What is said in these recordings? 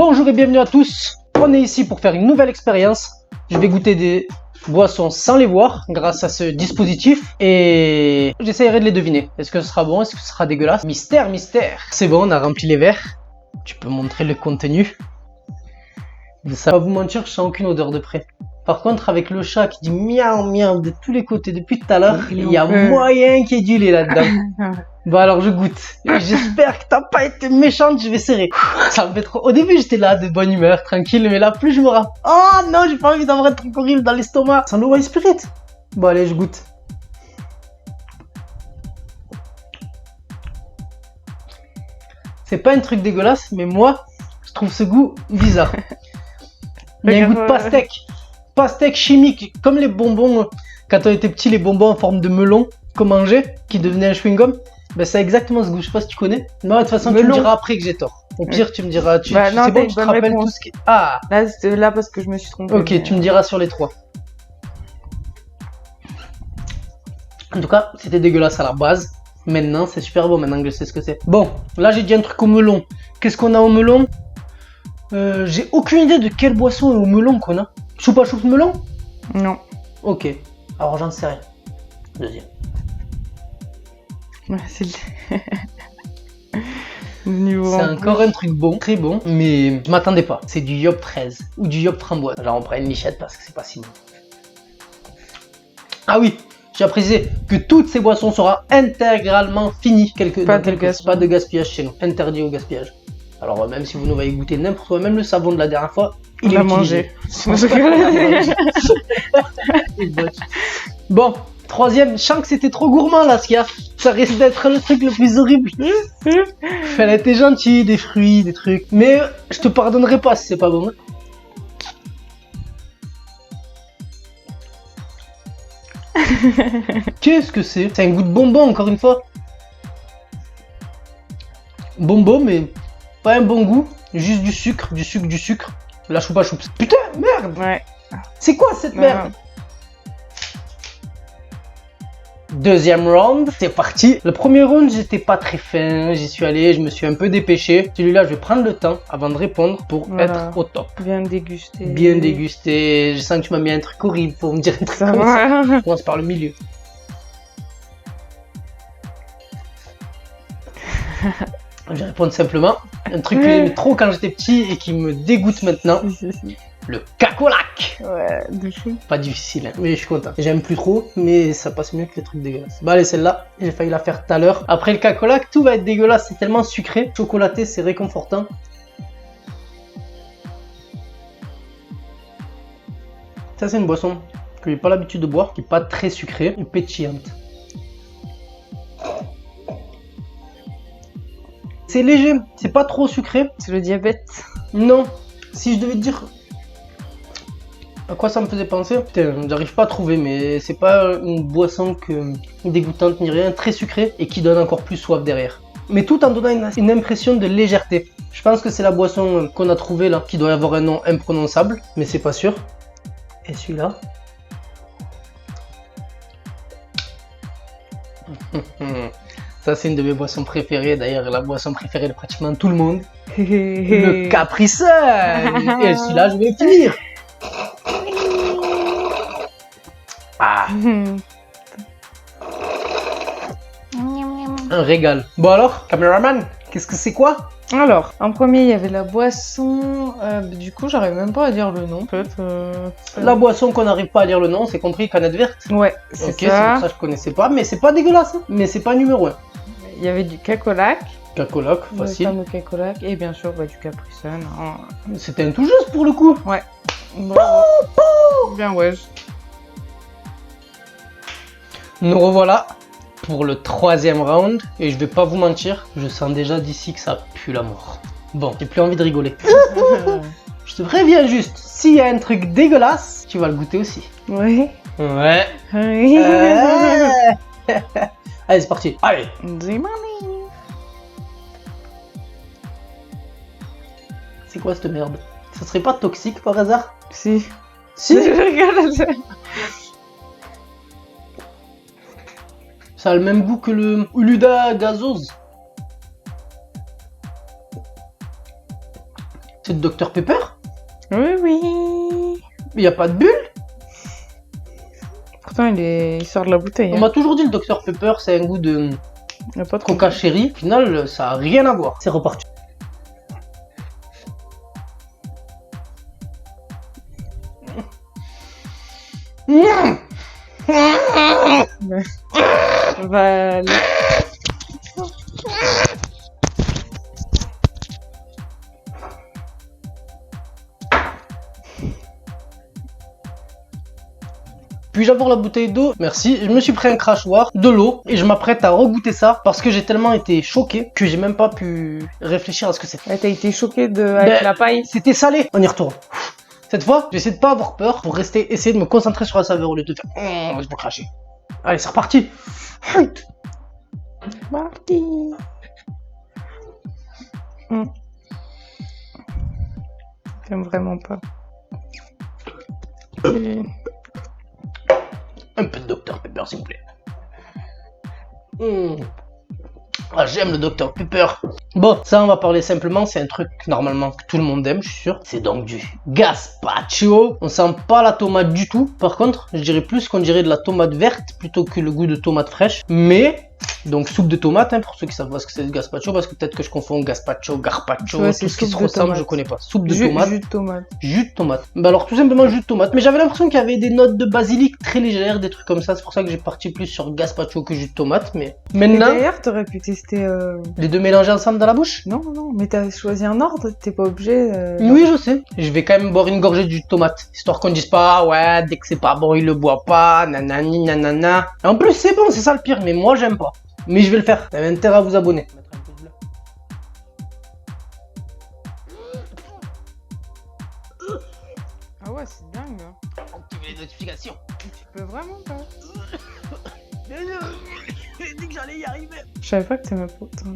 Bonjour et bienvenue à tous. On est ici pour faire une nouvelle expérience. Je vais goûter des boissons sans les voir grâce à ce dispositif et j'essaierai de les deviner. Est-ce que ce sera bon? Est-ce que ce sera dégueulasse? Mystère, mystère. C'est bon, on a rempli les verres. Tu peux montrer le contenu. Ça va vous mentir, je sens aucune odeur de près. Par contre, avec le chat qui dit miaou miaou de tous les côtés depuis tout à l'heure, il y a moyen qu'il y ait du lait là-dedans. Bon alors je goûte. J'espère que t'as pas été méchante, je vais serrer. Ça me fait trop. Au début j'étais là de bonne humeur, tranquille, mais là plus je me rappelle. Oh non, j'ai pas envie d'avoir un truc horrible dans l'estomac. C'est un White Spirit. Bon allez, je goûte. C'est pas un truc dégueulasse, mais moi, je trouve ce goût bizarre. Il y a un goût de pastèque. Pastèque chimique, comme les bonbons, quand on était petit, les bonbons en forme de melon qu'on mangeait, qui devenaient un chewing-gum. Ben, c'est exactement ce goût, je sais pas si tu connais. Non, de toute façon, tu me diras après que j'ai tort. Au pire, tu me diras, non, c'est bon, tu te rappelles tout ce qui... Ah là, c'était là parce que je me suis trompée. Ok, mais... tu me diras sur les trois. En tout cas, c'était dégueulasse à la base. Maintenant, c'est super bon, maintenant que je sais ce que c'est. Bon, là, j'ai dit un truc au melon. Qu'est-ce qu'on a au melon? J'ai aucune idée de quelle boisson est au melon qu'on a. Choupa choup melon? Non. Ok, alors j'en sais rien. Deuxième. Ouais, c'est niveau. C'est encore un truc bon, très bon, mais je m'attendais pas. C'est du yop 13 ou du yop framboise. Alors on prend une lichette parce que c'est pas si bon. Ah oui, j'ai précisé que toutes ces boissons seront intégralement finies. Pas de gaspillage chez nous. Interdit au gaspillage. Alors même si vous nous voyez goûter n'importe quoi, même le savon de la dernière fois, il est utilisé. Bon, troisième, je sens que c'était trop gourmand là, ce qu'il y a. Ça risque d'être le truc le plus horrible. Elle était gentille, des fruits, des trucs. Mais je te pardonnerai pas si c'est pas bon. Qu'est-ce que c'est? C'est un goût de bonbon encore une fois. Bonbon, mais pas un bon goût. Juste du sucre. La choupa choups. Putain, merde! Ouais. C'est quoi cette merde? Deuxième round, c'est parti. Le premier round, j'étais pas très fin, j'y suis allé, je me suis un peu dépêché. Celui-là, je vais prendre le temps avant de répondre pour être au top. Bien dégusté. Bien dégusté. Je sens que tu m'as mis un truc horrible pour me dire un truc comme ça. On commence par le milieu. Je vais répondre simplement. Un truc que j'aimais trop quand j'étais petit et qui me dégoûte maintenant. Le cacolac. Ouais, de fou. Pas difficile, hein, mais je suis content. J'aime plus trop, mais ça passe mieux que les trucs dégueulasses. Bah allez, celle-là, j'ai failli la faire tout à l'heure. Après le cacolac, tout va être dégueulasse, c'est tellement sucré. Chocolaté, c'est réconfortant. Ça, c'est une boisson que j'ai pas l'habitude de boire, qui est pas très sucrée et pétillante. C'est léger, c'est pas trop sucré. C'est le diabète. Non, si je devais te dire à quoi ça me faisait penser, putain, j'arrive pas à trouver, mais c'est pas une boisson dégoûtante ni rien, très sucrée et qui donne encore plus soif derrière. Mais tout en donnant une impression de légèreté. Je pense que c'est la boisson qu'on a trouvée là, qui doit avoir un nom imprononçable, mais c'est pas sûr. Et celui-là. Ça, c'est une de mes boissons préférées, d'ailleurs, la boisson préférée de pratiquement tout le monde. Le Capri Sun. Et celui-là, je vais finir. Ah. Un régal. Bon alors, caméraman, qu'est-ce que c'est quoi? Alors, en premier, il y avait la boisson. Du coup, j'arrive même pas à dire le nom. La boisson qu'on n'arrive pas à dire le nom, c'est compris, canette verte. Ouais, c'est ok, c'est pour ça que je connaissais pas, mais c'est pas dégueulasse, hein. Mais c'est pas numéro 1. Il y avait du cacolac. Cacolac, facile. Le cacolac et bien sûr du Capri Sun. Hein. C'était un tout juste pour le coup. Ouais. Bon. Bien ouais. Nous revoilà pour le troisième round et je vais pas vous mentir, je sens déjà d'ici que ça pue la mort. Bon, j'ai plus envie de rigoler. Je te préviens juste, s'il y a un truc dégueulasse, tu vas le goûter aussi. Ouais. Ouais. Allez, c'est parti. Allez. C'est quoi cette merde? Ça serait pas toxique par hasard? Si. Si. Ça a le même goût que le Uluda gazose. C'est de Dr Pepper? Oui, oui. Il y a pas de bulle? Pourtant, il sort de la bouteille. On m'a toujours dit le Dr Pepper, c'est un goût de Il y a pas trop. Coca Cherry. Au final, ça a rien à voir. C'est reparti. Va aller. Puis-je avoir la bouteille d'eau? Merci. Je me suis pris un crachoir, de l'eau, et je m'apprête à regoûter ça parce que j'ai tellement été choqué que j'ai même pas pu réfléchir à ce que c'était. Ouais, t'as été choqué avec la paille. C'était salé. On y retourne. Cette fois, j'essaie de pas avoir peur pour essayer de me concentrer sur la saveur au lieu de faire je vais cracher. Allez, c'est reparti. Marty. J'aime vraiment pas. Un peu de Dr Pepper, s'il vous plaît. Ah, j'aime le Dr Pepper. Bon, ça on va parler simplement, c'est un truc normalement que tout le monde aime, je suis sûr. C'est donc du gazpacho. On sent pas la tomate du tout. Par contre, je dirais plus qu'on dirait de la tomate verte plutôt que le goût de tomate fraîche. Mais, donc soupe de tomate, hein, pour ceux qui savent pas ce que c'est le gazpacho, parce que peut-être que je confonds gazpacho, garpacho, Ouais, tout ce qui se ressemble, je connais pas. Soupe de tomate. Jus de tomate. Jus de tomate. Bah alors tout simplement jus de tomate. Mais j'avais l'impression qu'il y avait des notes de basilic très légères, des trucs comme ça. C'est pour ça que j'ai parti plus sur gazpacho que jus de tomate. Mais Et maintenant, d'ailleurs, t'aurais pu tester. les deux mélangés ensemble dans la bouche. Non, non, mais t'as choisi un ordre, t'es pas obligé. Oui, je sais. Je vais quand même boire une gorgée de jus de tomate. Histoire qu'on dise pas, ah ouais, dès que c'est pas bon, il le boit pas, nanani, nanana. En plus, c'est bon, c'est ça le pire, mais moi, j'aime pas. Mais je vais le faire. Vous avez intérêt à vous abonner. Ah ouais, c'est dingue. Hein. Activez les notifications. Tu peux vraiment pas. J'ai dit que j'allais y arriver. Je savais pas que t'aimais pas autant.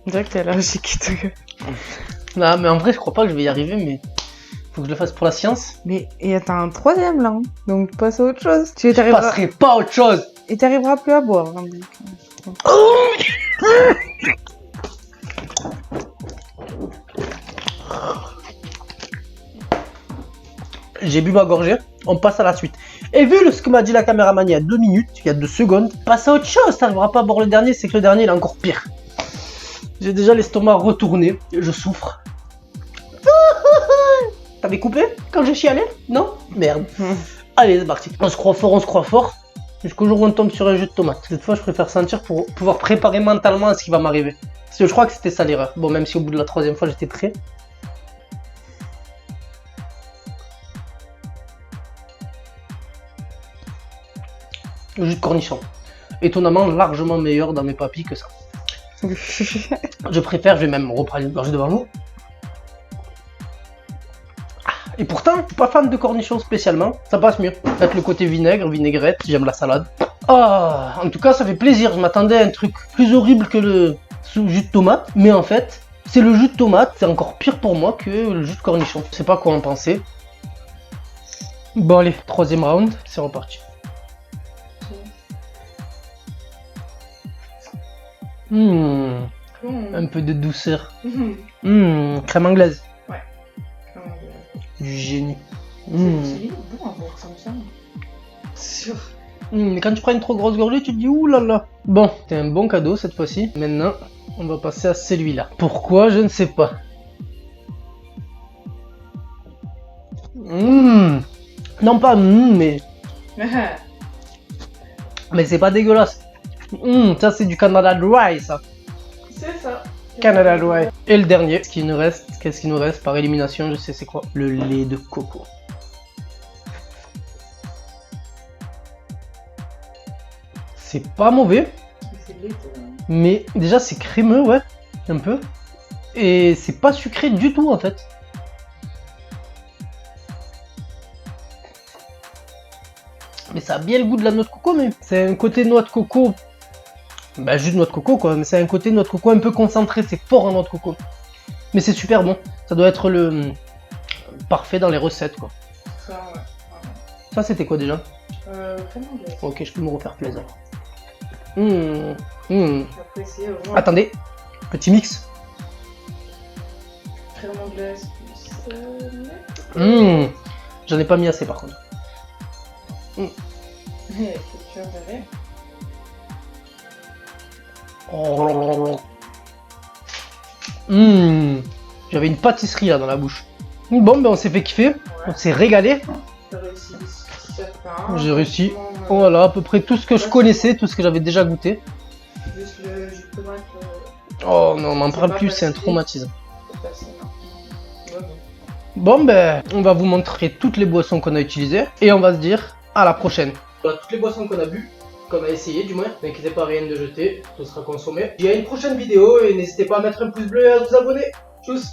On dirait que t'es allergique, ta gueule. Non, mais en vrai, je crois pas que je vais y arriver, mais faut que je le fasse pour la science. Mais et t'as un troisième là, hein. Donc passe à autre chose. Je passerai pas à autre chose. Et t'arriveras plus à boire. Hein, donc. J'ai bu ma gorgée, on passe à la suite. Et vu ce que m'a dit la caméraman il y a 2 minutes, il y a 2 secondes, passe à autre chose, t'arriveras pas à boire le dernier, c'est que le dernier il est encore pire. J'ai déjà l'estomac retourné, je souffre. T'avais coupé quand j'ai chialé? Non? Merde. Allez, c'est parti. On se croit fort, jusqu'au jour où on tombe sur un jus de tomate. Cette fois, je préfère sentir pour pouvoir préparer mentalement à ce qui va m'arriver. Parce que je crois que c'était ça l'erreur. Bon, même si au bout de la 3e fois, j'étais prêt. Le jus de cornichon. Étonnamment, largement meilleur dans mes papilles que ça. Je préfère, je vais même reprendre une gorgée devant vous. Et pourtant, je suis pas fan de cornichons spécialement, ça passe mieux. Peut-être le côté vinaigre, vinaigrette, j'aime la salade. Ah, en tout cas, ça fait plaisir. Je m'attendais à un truc plus horrible que le jus de tomate, mais en fait, c'est le jus de tomate, c'est encore pire pour moi que le jus de cornichon. Je sais pas quoi en penser. Bon allez, 3e round, c'est reparti. Un peu de douceur. Crème anglaise. Ouais. Du génie. C'est bon à boire comme ça. C'est sûr. Mais quand tu prends une trop grosse gorgée, tu te dis ouh là là. Bon, c'est un bon cadeau cette fois-ci. Maintenant, on va passer à celui-là. Pourquoi? Je ne sais pas. Non pas mais... Mais c'est pas dégueulasse. Ça c'est du Canada Dry ça. C'est ça. Canada Dry. Et le dernier, qu'est-ce qui nous reste par élimination? Je sais c'est quoi. Le lait de coco. C'est pas mauvais. Mais déjà c'est crémeux, ouais. Un peu. Et c'est pas sucré du tout en fait. Mais ça a bien le goût de la noix de coco, mais c'est un côté noix de coco. Bah juste noix de coco quoi, mais c'est un côté noix de coco un peu concentré, c'est fort en noix de coco. Mais c'est super bon, ça doit être le parfait dans les recettes quoi. Ça, ouais. Ça c'était quoi déjà? Crème anglaise. Ok, je peux me refaire plaisir. J'apprécie vraiment. Attendez, petit mix. Crème anglaise plus J'en ai pas mis assez par contre. Faut que tu avales. J'avais une pâtisserie là dans la bouche. Bon, ben on s'est fait kiffer, on s'est régalé. T'as réussi certains. J'ai réussi. Voilà, à peu près tout ce que je connaissais, tout ce que j'avais déjà goûté. Juste le jus de tomate. Oh non, m'en C'est parle pas plus, c'est un facile. traumatisme. C'est facile, hein. Ouais, bon. Bon, ben, on va vous montrer toutes les boissons qu'on a utilisées et on va se dire à la prochaine. Voilà, toutes les boissons qu'on a bu, qu'on a essayé du moins. N'inquiétez pas, rien de jeté, tout sera consommé. Il y a une prochaine vidéo et n'hésitez pas à mettre un pouce bleu et à vous abonner. Tchuss!